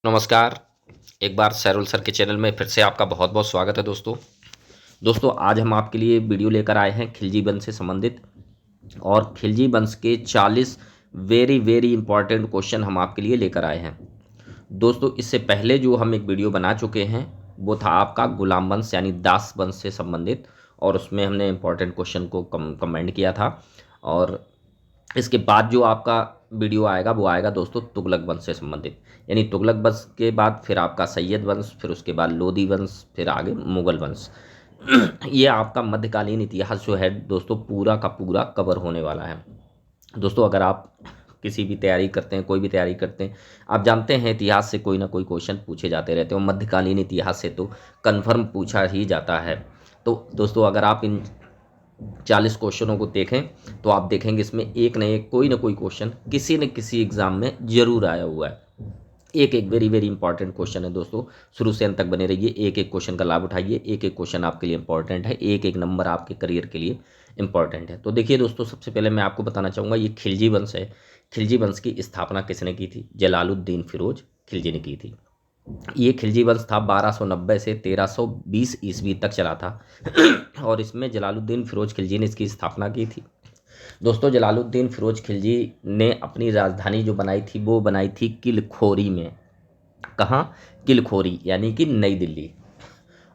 नमस्कार। एक बार सैरुल सर के चैनल में फिर से आपका बहुत बहुत स्वागत है दोस्तों। आज हम आपके लिए वीडियो लेकर आए हैं खिलजी वंश से संबंधित, और खिलजी वंश के 40 वेरी वेरी इंपॉर्टेंट क्वेश्चन हम आपके लिए लेकर आए हैं। दोस्तों, इससे पहले जो हम एक वीडियो बना चुके हैं वो था आपका गुलाम वंश यानी दास वंश से संबंधित, और उसमें हमने इंपॉर्टेंट क्वेश्चन को कमेंट किया था। और इसके बाद जो आपका वीडियो आएगा वो आएगा दोस्तों तुगलक वंश से संबंधित, यानी तुगलक वंश के बाद फिर आपका सैयद वंश, फिर उसके बाद लोदी वंश, फिर आगे मुगल वंश। ये आपका मध्यकालीन इतिहास जो है दोस्तों पूरा का पूरा कवर होने वाला है। दोस्तों, अगर आप किसी भी तैयारी करते हैं, कोई भी तैयारी करते हैं, आप जानते हैं इतिहास से कोई ना कोई क्वेश्चन पूछे जाते रहते हैं, और मध्यकालीन इतिहास से तो कन्फर्म पूछा ही जाता है। तो दोस्तों, अगर आप इन 40 क्वेश्चनों को देखें तो आप देखेंगे इसमें एक न एक कोई ना कोई क्वेश्चन किसी न किसी एग्जाम में जरूर आया हुआ है। एक एक वेरी वेरी इंपॉर्टेंट क्वेश्चन है दोस्तों, शुरू से अंत तक बने रहिए, एक एक क्वेश्चन का लाभ उठाइए। एक एक क्वेश्चन आपके लिए इंपॉर्टेंट है, एक एक नंबर आपके करियर के लिए इंपॉर्टेंट है। तो देखिए दोस्तों, सबसे पहले मैं आपको बताना चाहूँगा ये खिलजी वंश है। खिलजी वंश की स्थापना किसने की थी? जलालुद्दीन फिरोज खिलजी ने की थी। ये खिलजी वंश था 1290 से 1320 ईस्वी तक चला था। और इसमें जलालुद्दीन फिरोज खिलजी ने इसकी स्थापना की थी। दोस्तों, जलालुद्दीन फिरोज खिलजी ने अपनी राजधानी जो बनाई थी वो बनाई थी किलखोरी में। कहाँ? किलखोरी यानी कि नई दिल्ली।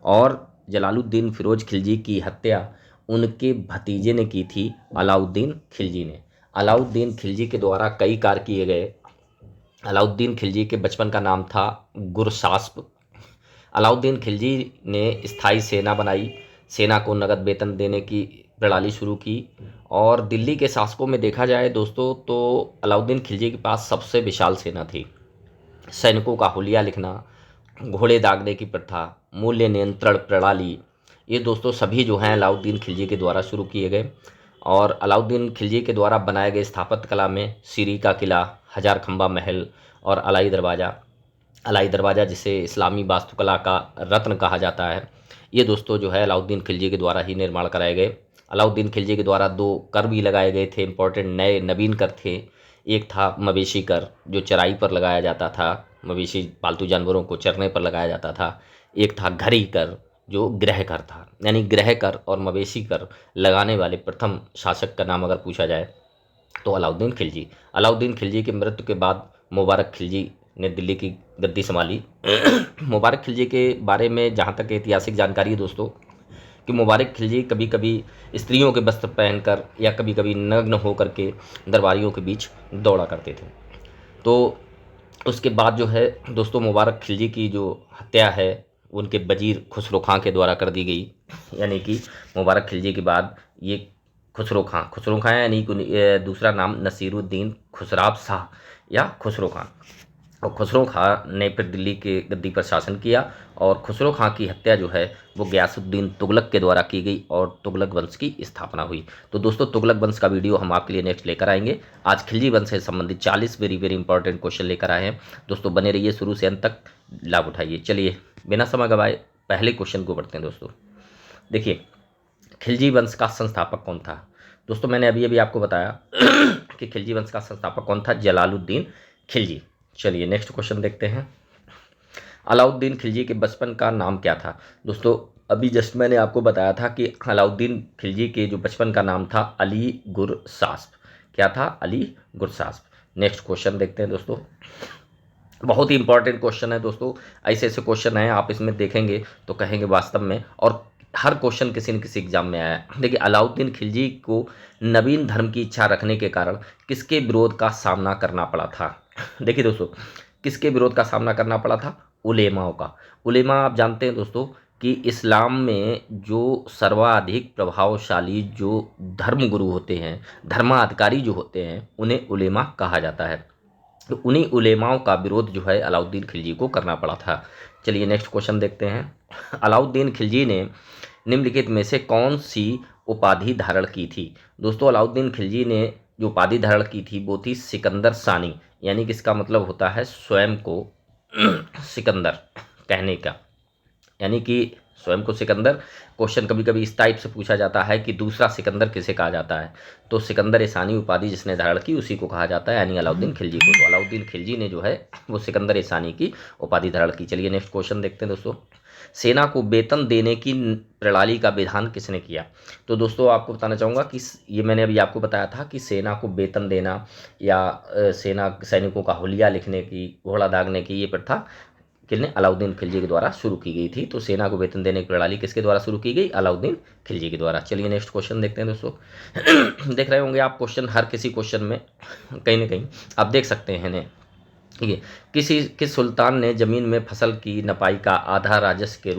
और जलालुद्दीन फिरोज खिलजी की हत्या उनके भतीजे ने की थी, अलाउद्दीन खिलजी ने। अलाउद्दीन खिलजी के द्वारा कई कार्य किए गए। अलाउद्दीन खिलजी के बचपन का नाम था गुरसास्प। अलाउद्दीन खिलजी ने स्थायी सेना बनाई, सेना को नगद वेतन देने की प्रणाली शुरू की। और दिल्ली के शासकों में देखा जाए दोस्तों तो अलाउद्दीन खिलजी के पास सबसे विशाल सेना थी। सैनिकों का हुलिया लिखना, घोड़े दागने की प्रथा, मूल्य नियंत्रण प्रणाली, ये दोस्तों सभी जो हैं अलाउद्दीन खिलजी के द्वारा शुरू किए गए। और अलाउद्दीन खिलजी के द्वारा बनाए गए स्थापत्य कला में सीरी का किला, हजार खंबा महल और अलाई दरवाज़ा जिसे इस्लामी वास्तुकला का रत्न कहा जाता है, ये दोस्तों जो है अलाउद्दीन खिलजी के द्वारा ही निर्माण कराए गए। अलाउद्दीन खिलजी के द्वारा 2 कर भी लगाए गए थे, इंपॉर्टेंट नए नवीन कर थे। एक था मवेशी कर जो चराई पर लगाया जाता था, मवेशी पालतू जानवरों को चरने पर लगाया जाता था। एक था घरी कर जो गृह कर था, यानी गृह कर और मवेशी कर लगाने वाले प्रथम शासक का नाम अगर पूछा जाए तो अलाउद्दीन खिलजी। अलाउद्दीन खिलजी की मृत्यु के बाद मुबारक खिलजी ने दिल्ली की गद्दी संभाली। मुबारक खिलजी के बारे में जहाँ तक ऐतिहासिक जानकारी है दोस्तों, कि मुबारक खिलजी कभी कभी स्त्रियों के वस्त्र पहनकर या कभी कभी नग्न होकर के दरबारियों के बीच दौड़ा करते थे। तो उसके बाद जो है दोस्तों मुबारक खिलजी की जो हत्या है उनके वजीर खुसरो खां के द्वारा कर दी गई। यानी कि मुबारक खिलजी के बाद ये खुसरो खां यानी कि दूसरा नाम नसीरुद्दीन खुसराब शाह या खुसरो खां। और खुसरो खां ने फिर दिल्ली के गद्दी पर शासन किया, और खुसरो खां की हत्या जो है वो गयासुद्दीन तुगलक के द्वारा की गई और तुगलक वंश की स्थापना हुई। तो दोस्तों, तुगलक वंश का वीडियो हम आपके लिए नेक्स्ट लेकर आएंगे। आज खिलजी वंश से संबंधित 40 वेरी वेरी इंपॉर्टेंट क्वेश्चन लेकर आए हैं। दोस्तों बने रहिए, शुरू से अंत तक लाभ उठाइए। चलिए बिना समय गवाए पहले क्वेश्चन को पढ़ते हैं। दोस्तों देखिए, खिलजी वंश का संस्थापक कौन था? दोस्तों मैंने अभी अभी आपको बताया कि खिलजी वंश का संस्थापक कौन था? जलालुद्दीन खिलजी। चलिए नेक्स्ट क्वेश्चन देखते हैं। अलाउद्दीन खिलजी के बचपन का नाम क्या था? दोस्तों अभी जस्ट मैंने आपको बताया था कि अलाउद्दीन खिलजी के जो बचपन का नाम था अली गुरसास्प। क्या था? अली गुरसास्प। नेक्स्ट क्वेश्चन देखते हैं दोस्तों, बहुत ही इंपॉर्टेंट क्वेश्चन है दोस्तों। ऐसे ऐसे क्वेश्चन हैं आप इसमें देखेंगे तो कहेंगे वास्तव में, और हर क्वेश्चन किसी न किसी एग्जाम में आया है। देखिए, अलाउद्दीन खिलजी को नवीन धर्म की इच्छा रखने के कारण किसके विरोध का सामना करना पड़ा था? देखिए दोस्तों, किसके विरोध का सामना करना पड़ा था? उलेमाओं का। उलेमा आप जानते हैं दोस्तों कि इस्लाम में जो सर्वाधिक प्रभावशाली जो धर्म गुरु होते हैं, धर्माधिकारी जो होते हैं, उन्हें उलेमा कहा जाता है। तो उन्हीं उलेमाओं का विरोध जो है अलाउद्दीन खिलजी को करना पड़ा था। चलिए नेक्स्ट क्वेश्चन देखते हैं। अलाउद्दीन खिलजी ने निम्नलिखित में से कौन सी उपाधि धारण की थी? दोस्तों अलाउद्दीन खिलजी ने जो उपाधि धारण की थी वो थी सिकंदर सानी, यानी कि इसका मतलब होता है स्वयं को सिकंदर कहने का, यानी कि स्वयं को सिकंदर। क्वेश्चन कभी कभी इस टाइप से पूछा जाता है कि दूसरा सिकंदर किसे कहा जाता है, तो सिकंदर ईसानी उपाधि जिसने धारण की उसी को कहा जाता है, यानी अलाउद्दीन खिलजी को। तो अलाउद्दीन खिलजी ने जो है वो सिकंदर ईसानी की उपाधि धारण की। चलिए नेक्स्ट क्वेश्चन देखते हैं दोस्तों। सेना को वेतन देने की प्रणाली का विधान किसने किया? तो दोस्तों आपको बताना चाहूँगा कि ये मैंने अभी आपको बताया था कि सेना को वेतन देना या सेना सैनिकों का हुलिया लिखने की, घोड़ा दागने की, ये प्रथा किसने? अलाउद्दीन खिलजी के द्वारा शुरू की गई थी। तो सेना को वेतन देने की प्रणाली किसके द्वारा शुरू की गई? अलाउद्दीन खिलजी के द्वारा। चलिए नेक्स्ट क्वेश्चन देखते हैं दोस्तों। देख रहे होंगे आप क्वेश्चन, हर किसी क्वेश्चन में कहीं ना कहीं आप देख सकते हैं इन्हें। ठीक है, किस सुल्तान ने जमीन में फसल की नपाई का आधा राजस्व के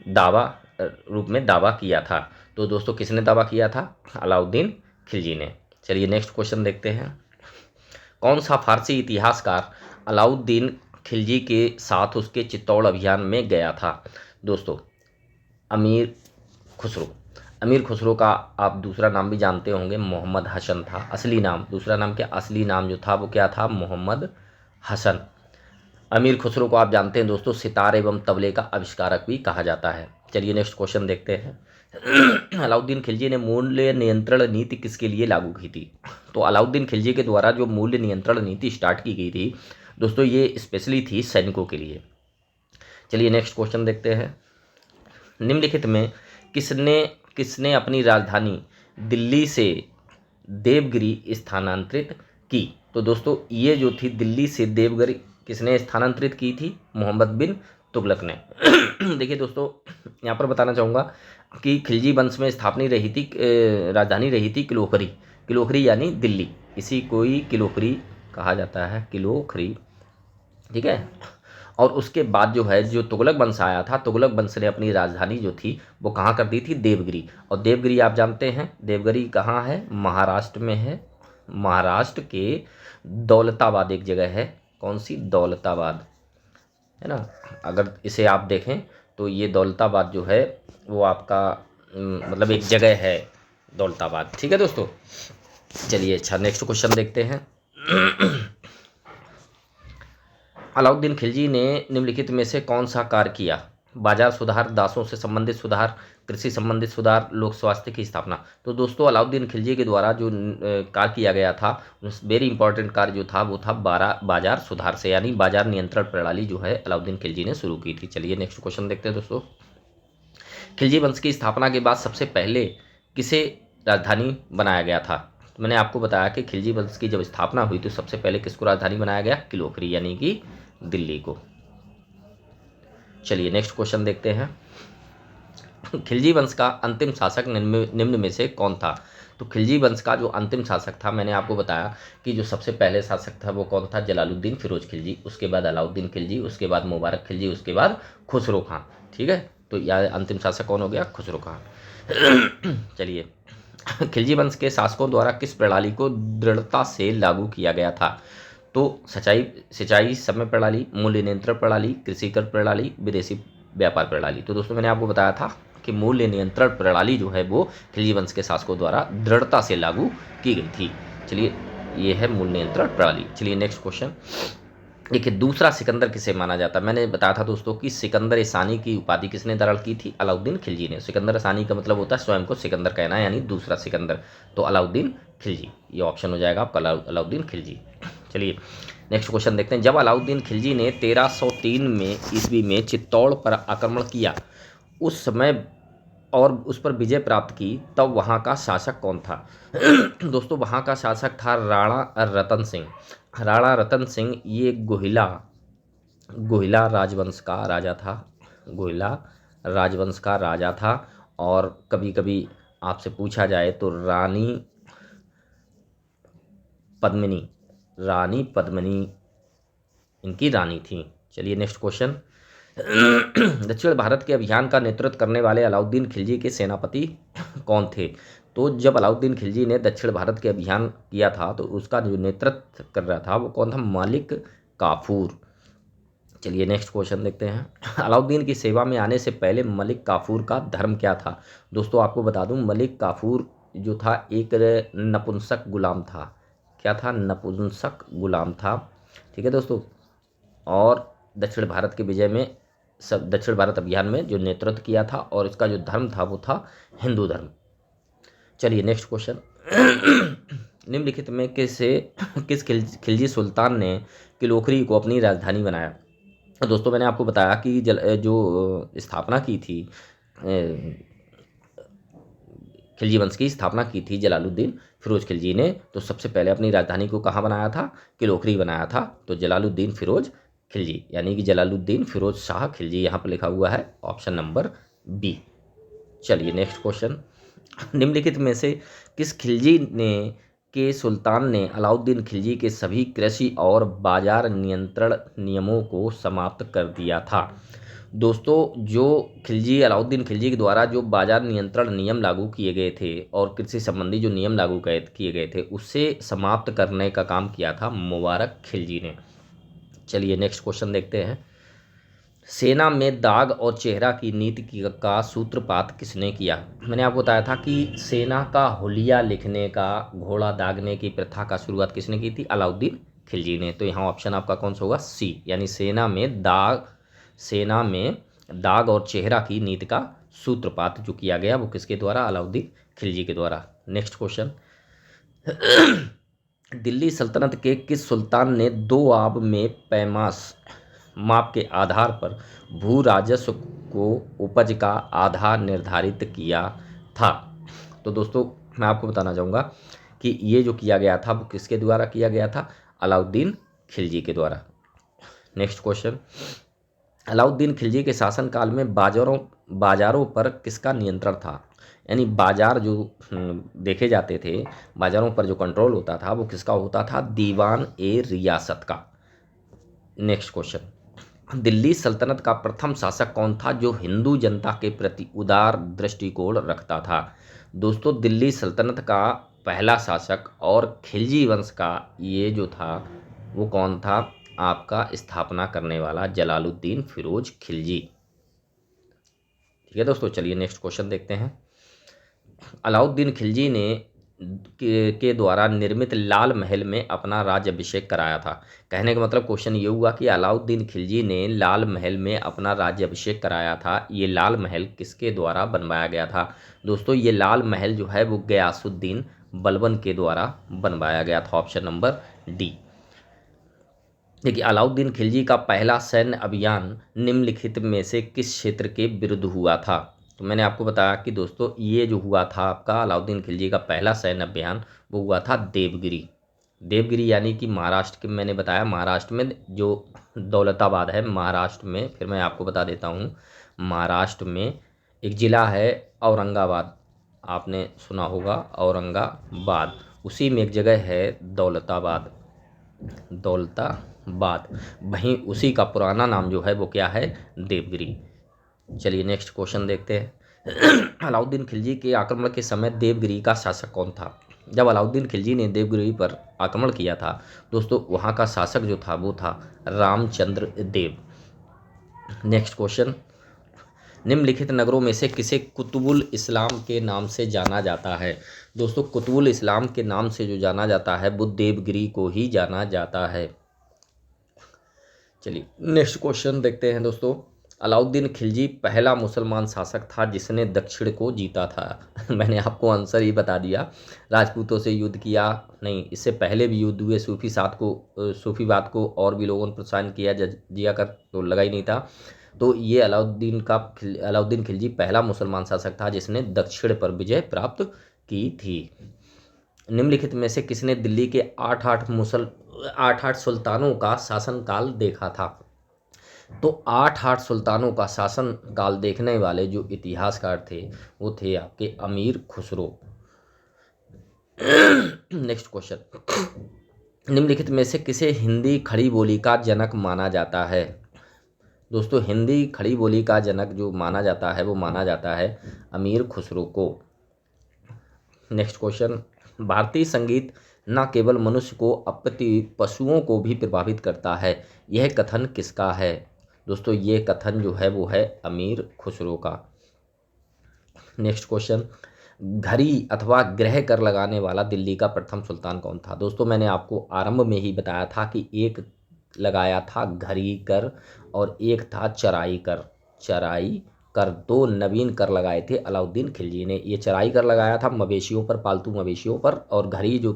दावा रूप में दावा किया था? तो दोस्तों किसने दावा किया था? अलाउद्दीन खिलजी ने। चलिए नेक्स्ट क्वेश्चन देखते हैं। कौन सा फारसी इतिहासकार अलाउद्दीन खिलजी के साथ उसके चित्तौड़ अभियान में गया था? दोस्तों अमीर खुसरो। अमीर खुसरो का आप दूसरा नाम भी जानते होंगे, मोहम्मद हसन था असली नाम। दूसरा नाम क्या? असली नाम जो था वो क्या था? मोहम्मद हसन। अमीर खुसरो को आप जानते हैं दोस्तों सितार एवं तबले का आविष्कारक भी कहा जाता है। चलिए नेक्स्ट क्वेश्चन देखते हैं। अलाउद्दीन खिलजी ने मूल्य नियंत्रण नीति किसके लिए लागू की थी? तो अलाउद्दीन खिलजी के द्वारा जो मूल्य नियंत्रण नीति स्टार्ट की गई थी दोस्तों, ये स्पेशली थी सैनिकों के लिए। चलिए नेक्स्ट क्वेश्चन देखते हैं। निम्नलिखित में किसने किसने अपनी राजधानी दिल्ली से देवगिरी स्थानांतरित की? तो दोस्तों ये जो थी दिल्ली से देवगिरी किसने स्थानांतरित की थी? मोहम्मद बिन तुगलक ने। देखिए दोस्तों यहाँ पर बताना चाहूँगा कि खिलजी वंश में स्थापना रही थी, राजधानी रही थी किलोखरी। किलोखरी यानी दिल्ली, इसी को ही किलोखरी कहा जाता है, किलोखरी। ठीक है, और उसके बाद जो है जो तुगलक वंश आया था, तुगलक वंश ने अपनी राजधानी जो थी वो कहाँ कर दी थी? देवगिरी। और देवगिरी आप जानते हैं देवगिरी कहाँ है? महाराष्ट्र में है। महाराष्ट्र के दौलताबाद एक जगह है। कौन सी? दौलताबाद, है ना। अगर इसे आप देखें तो ये दौलताबाद जो है वो आपका मतलब एक जगह है दौलताबाद। ठीक है दोस्तों, चलिए अच्छा नेक्स्ट क्वेश्चन देखते हैं। अलाउद्दीन खिलजी ने निम्नलिखित में से कौन सा कार्य किया? बाजार सुधार, दासों से संबंधित सुधार, कृषि संबंधित सुधार, लोक स्वास्थ्य की स्थापना। तो दोस्तों अलाउद्दीन खिलजी के द्वारा जो कार्य किया गया था, वेरी इंपॉर्टेंट कार्य जो था वो था बाजार सुधार से, यानी बाजार नियंत्रण प्रणाली जो है अलाउद्दीन खिलजी ने शुरू की थी। चलिए नेक्स्ट क्वेश्चन देखते हैं दोस्तों। खिलजी वंश की स्थापना के बाद सबसे पहले किसे राजधानी बनाया गया था? तो मैंने आपको बताया कि खिलजी वंश की जब स्थापना हुई तो सबसे पहले किसको राजधानी बनाया गया? किलोखरी यानी कि दिल्ली को। चलिए नेक्स्ट क्वेश्चन देखते हैं। खिलजी वंश का अंतिम शासक निम्न में से कौन था? तो खिलजी वंश का जो अंतिम शासक था, मैंने आपको बताया कि जो सबसे पहले शासक था वो कौन था? जलालुद्दीन फिरोज खिलजी, उसके बाद अलाउद्दीन खिलजी, उसके बाद मुबारक खिलजी, उसके बाद खुसरो खां। ठीक है, तो यह अंतिम शासक कौन हो गया? खुसरो खां। चलिए, खिलजी वंश के शासकों द्वारा किस प्रणाली को दृढ़ता से लागू किया गया था? तो सिंचाई समय प्रणाली, मूल्य नियंत्रण प्रणाली, कृषि कर प्रणाली, विदेशी व्यापार प्रणाली। तो दोस्तों मैंने आपको बताया था कि मूल्य नियंत्रण प्रणाली जो है वो खिलजी वंश के शासकों द्वारा दृढ़ता से लागू की गई थी। चलिए ये है मूल्य नियंत्रण प्रणाली। चलिए नेक्स्ट क्वेश्चन देखिए, दूसरा सिकंदर किसे माना जाता है? मैंने बताया था दोस्तों कि सिकंदर ईसानी की उपाधि किसने धारण की थी? अलाउद्दीन खिलजी ने। सिकंदर ईसानी का मतलब होता है स्वयं को सिकंदर कहना, यानी दूसरा सिकंदर। तो अलाउद्दीन खिलजी, ये ऑप्शन हो जाएगा आपका, अलाउद्दीन खिलजी। चलिए नेक्स्ट क्वेश्चन देखते हैं। जब अलाउद्दीन खिलजी ने 1303 में ईस्वी में चित्तौड़ पर आक्रमण किया उस समय और उस पर विजय प्राप्त की, तब वहाँ का शासक कौन था? दोस्तों वहाँ का शासक था राणा रतन सिंह। राणा रतन सिंह ये गोहिला राजवंश का राजा था। गोहिला राजवंश का राजा था। और कभी कभी आपसे पूछा जाए तो रानी पद्मिनी इनकी रानी थी। चलिए नेक्स्ट क्वेश्चन। दक्षिण भारत के अभियान का नेतृत्व करने वाले अलाउद्दीन खिलजी के सेनापति कौन थे? तो जब अलाउद्दीन खिलजी ने दक्षिण भारत के अभियान किया था तो उसका जो नेतृत्व कर रहा था वो कौन था? मलिक काफूर। चलिए नेक्स्ट क्वेश्चन देखते हैं। अलाउद्दीन की सेवा में आने से पहले मलिक काफूर का धर्म क्या था? दोस्तों आपको बता दूं मलिक काफूर जो था एक नपुंसक गुलाम था। क्या था? नपुंसक गुलाम था। ठीक है दोस्तों, और दक्षिण भारत के विजय में सब दक्षिण भारत अभियान में जो नेतृत्व किया था, और इसका जो धर्म था वो था हिंदू धर्म। चलिए नेक्स्ट क्वेश्चन। निम्नलिखित में किस खिलजी सुल्तान ने किलोखरी को अपनी राजधानी बनाया? तो दोस्तों मैंने आपको बताया कि जो स्थापना की थी, खिलजी वंश की स्थापना की थी जलालुद्दीन फिरोज खिलजी ने, तो सबसे पहले अपनी राजधानी को कहाँ बनाया था? किलोखरी बनाया था। तो जलालुद्दीन फिरोज खिलजी, यानी कि जलालुद्दीन फिरोज शाह खिलजी यहाँ पर लिखा हुआ है, ऑप्शन नंबर बी। चलिए नेक्स्ट क्वेश्चन। निम्नलिखित में से किस खिलजी ने के सुल्तान ने अलाउद्दीन खिलजी के सभी कृषि और बाजार नियंत्रण नियमों को समाप्त कर दिया था? दोस्तों जो अलाउद्दीन खिलजी के द्वारा जो बाजार नियंत्रण नियम लागू किए गए थे और कृषि संबंधी जो नियम लागू किए गए थे, उससे समाप्त करने का काम किया था मुबारक खिलजी ने। चलिए नेक्स्ट क्वेश्चन देखते हैं। सेना में दाग और चेहरा की नीति का सूत्रपात किसने किया? मैंने आपको बताया था कि सेना का हुलिया लिखने का, घोड़ा दागने की प्रथा का शुरुआत किसने की थी? अलाउद्दीन खिलजी ने। तो यहाँ ऑप्शन आपका कौन सा होगा? सी, यानी सेना में दाग और चेहरा की नीति का सूत्रपात जो किया गया वो किसके द्वारा? अलाउद्दीन खिलजी के द्वारा। Next question. दिल्ली सल्तनत के किस सुल्तान ने 2 आब में पैमास माप के आधार पर भू राजस्व को उपज का आधार निर्धारित किया था? तो दोस्तों मैं आपको बताना चाहूँगा कि ये जो किया गया था वो किसके द्वारा किया गया था? अलाउद्दीन खिलजी के द्वारा। Next question. अलाउद्दीन खिलजी के शासनकाल में बाजारों पर किसका नियंत्रण था? यानी बाजार जो देखे जाते थे, बाजारों पर जो कंट्रोल होता था वो किसका होता था? दीवान ए रियासत का। Next question. दिल्ली सल्तनत का प्रथम शासक कौन था जो हिंदू जनता के प्रति उदार दृष्टिकोण रखता था? दोस्तों दिल्ली सल्तनत का पहला शासक और खिलजी वंश का ये जो था वो कौन था? आपका स्थापना करने वाला जलालुद्दीन फिरोज खिलजी। ठीक है दोस्तों, चलिए नेक्स्ट क्वेश्चन देखते हैं। अलाउद्दीन खिलजी ने के द्वारा निर्मित लाल महल में अपना राज्याभिषेक कराया था। कहने का मतलब क्वेश्चन ये हुआ कि अलाउद्दीन खिलजी ने लाल महल में अपना राज्याभिषेक कराया था। ये लाल महल किसके द्वारा बनवाया गया था? दोस्तों ये लाल महल जो है वो गयासुद्दीन बलबन के द्वारा बनवाया गया था, ऑप्शन नंबर डी। देखिए अलाउद्दीन खिलजी का पहला सैन्य अभियान निम्नलिखित में से किस क्षेत्र के विरुद्ध हुआ था? तो मैंने आपको बताया कि दोस्तों ये जो हुआ था आपका अलाउद्दीन खिलजी का पहला सैन्य अभियान वो हुआ था देवगिरी यानी कि महाराष्ट्र के, मैंने बताया महाराष्ट्र में जो दौलताबाद है महाराष्ट्र में। फिर मैं आपको बता देता हूँ, महाराष्ट्र में एक ज़िला है औरंगाबाद, आपने सुना होगा औरंगाबाद, उसी में एक जगह है दौलताबाद, वहीं उसी का पुराना नाम जो है वो क्या है? देवगिरी। चलिए नेक्स्ट क्वेश्चन देखते हैं। अलाउद्दीन खिलजी के आक्रमण के समय देवगिरी का शासक कौन था? जब अलाउद्दीन खिलजी ने देवगिरी पर आक्रमण किया था दोस्तों, वहाँ का शासक जो था वो था रामचंद्र देव। Next question. निम्नलिखित नगरों में से किसे कुतुबुल इस्लाम के नाम से जाना जाता है? दोस्तों कुतुबुल इस्लाम के नाम से जो जाना जाता है वो देवगिरी को ही जाना जाता है। चलिए नेक्स्ट क्वेश्चन देखते हैं दोस्तों। अलाउद्दीन खिलजी पहला मुसलमान शासक था जिसने दक्षिण को जीता था। मैंने आपको आंसर ही बता दिया, राजपूतों से युद्ध किया नहीं, इससे पहले भी युद्ध हुए, सूफीवाद को और भी लोगों ने प्रोत्साहन किया कर तो लगा ही नहीं था। तो ये अलाउद्दीन खिलजी पहला मुसलमान शासक था जिसने दक्षिण पर विजय प्राप्त की थी। निम्नलिखित में से किसने दिल्ली के आठ सुल्तानों का शासनकाल देखा था? तो आठ सुल्तानों का शासनकाल देखने वाले जो इतिहासकार थे वो थे आपके अमीर खुसरो। Next question. निम्नलिखित में से किसे हिंदी खड़ी बोली का जनक माना जाता है? दोस्तों हिंदी खड़ी बोली का जनक जो माना जाता है वो माना जाता है अमीर खुसरो को। Next question. भारतीय संगीत न केवल मनुष्य को अपितु पशुओं को भी प्रभावित करता है, यह कथन किसका है? दोस्तों ये कथन जो है वो है अमीर खुसरो का। Next question. घरी अथवा गृह कर लगाने वाला दिल्ली का प्रथम सुल्तान कौन था? दोस्तों मैंने आपको आरंभ में ही बताया था कि एक लगाया था घरी कर और एक था चराई कर। चराई कर, 2 नवीन कर लगाए थे अलाउद्दीन खिलजी ने। ये चराई कर लगाया था मवेशियों पर, पालतू मवेशियों पर, और घरी जो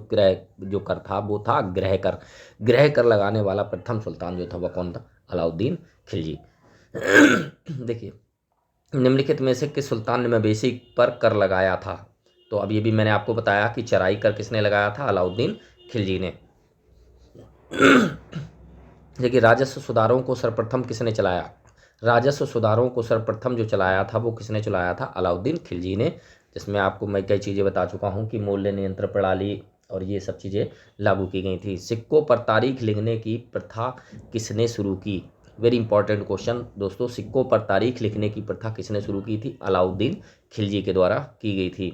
कर था वो था गृह कर। गृह कर लगाने वाला प्रथम सुल्तान जो था वह कौन था? अलाउद्दीन खिलजी। देखिए, निम्नलिखित में से किस सुल्तान ने मवेशी पर कर लगाया था? तो अब ये भी मैंने आपको बताया कि चराई कर किसने लगाया था? अलाउद्दीन खिलजी ने। देखिए, राजस्व सुधारों को सर्वप्रथम किसने चलाया? राजस्व सुधारों को सर्वप्रथम जो चलाया था वो किसने चलाया था? अलाउद्दीन खिलजी ने। जिसमें आपको मैं कई चीज़ें बता चुका हूँ कि मूल्य नियंत्रण प्रणाली और ये सब चीज़ें लागू की गई थी। सिक्कों पर तारीख लिखने की प्रथा किसने शुरू की? वेरी इंपॉर्टेंट क्वेश्चन दोस्तों, सिक्कों पर तारीख लिखने की प्रथा किसने शुरू की थी? अलाउद्दीन खिलजी के द्वारा की गई थी।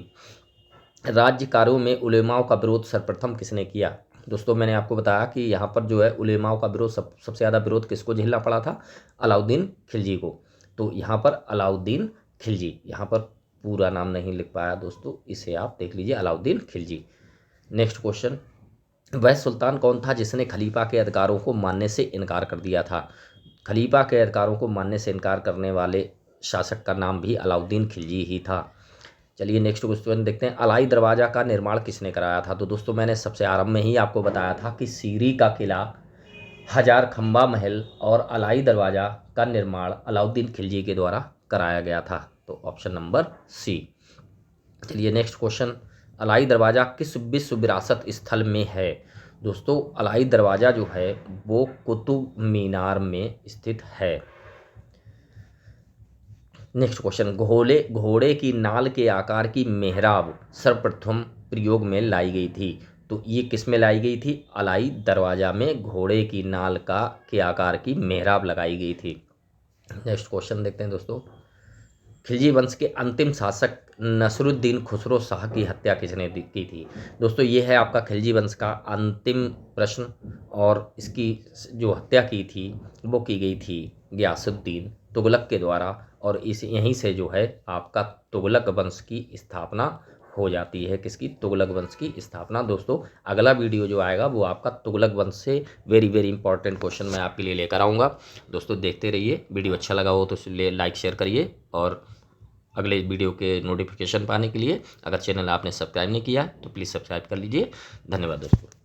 राज्य कार्यों में उलेमाओं का विरोध सर्वप्रथम किसने किया? दोस्तों, मैंने आपको बताया कि यहाँ पर जो है उलेमाओं का विरोध सबसे ज़्यादा विरोध किसको झेलना पड़ा था? अलाउद्दीन खिलजी को। तो यहाँ पर अलाउद्दीन खिलजी, यहाँ पर पूरा नाम नहीं लिख पाया दोस्तों, इसे आप देख लीजिए, अलाउद्दीन खिलजी। नेक्स्ट क्वेश्चन, वह सुल्तान कौन था जिसने खलीफा के अधिकारों को मानने से इनकार कर दिया था? खलीफा के अधिकारों को मानने से इनकार करने वाले शासक का नाम भी अलाउद्दीन खिलजी ही था। चलिए नेक्स्ट क्वेश्चन देखते हैं, अलाई दरवाज़ा का निर्माण किसने कराया था? तो दोस्तों, मैंने सबसे आरंभ में ही आपको बताया था कि सीरी का किला, हजार खंबा महल और अलाई दरवाज़ा का निर्माण अलाउद्दीन खिलजी के द्वारा कराया गया था। तो ऑप्शन नंबर सी। चलिए नेक्स्ट क्वेश्चन, अलाई दरवाज़ा किस विश्व विरासत स्थल में है? दोस्तों, अलाई दरवाज़ा जो है वो कुतुब मीनार में स्थित है। नेक्स्ट क्वेश्चन, घोड़े की नाल के आकार की मेहराब सर्वप्रथम प्रयोग में लाई गई थी। तो ये किस में लाई गई थी? अलाई दरवाज़ा में घोड़े की नाल के आकार की मेहराब लगाई गई थी। नेक्स्ट क्वेश्चन देखते हैं दोस्तों, खिलजी वंश के अंतिम शासक नसरुद्दीन खुसरो शाह की हत्या किसने की थी? दोस्तों, ये है आपका खिलजी वंश का अंतिम प्रश्न, और इसकी जो हत्या की थी वो की गई थी गयासुद्दीन तुगलक के द्वारा, और इस यहीं से जो है आपका तुगलक वंश की स्थापना हो जाती है। किसकी? तुगलक वंश की स्थापना। दोस्तों, अगला वीडियो जो आएगा वो आपका तुगलक वंश से वेरी वेरी इंपॉर्टेंट क्वेश्चन मैं आपके लिए लेकर आऊँगा। दोस्तों, देखते रहिए, वीडियो अच्छा लगा हो तो लाइक शेयर करिए, और अगले वीडियो के नोटिफिकेशन पाने के लिए अगर चैनल आपने सब्सक्राइब नहीं किया तो प्लीज़ सब्सक्राइब कर लीजिए। धन्यवाद दोस्तों।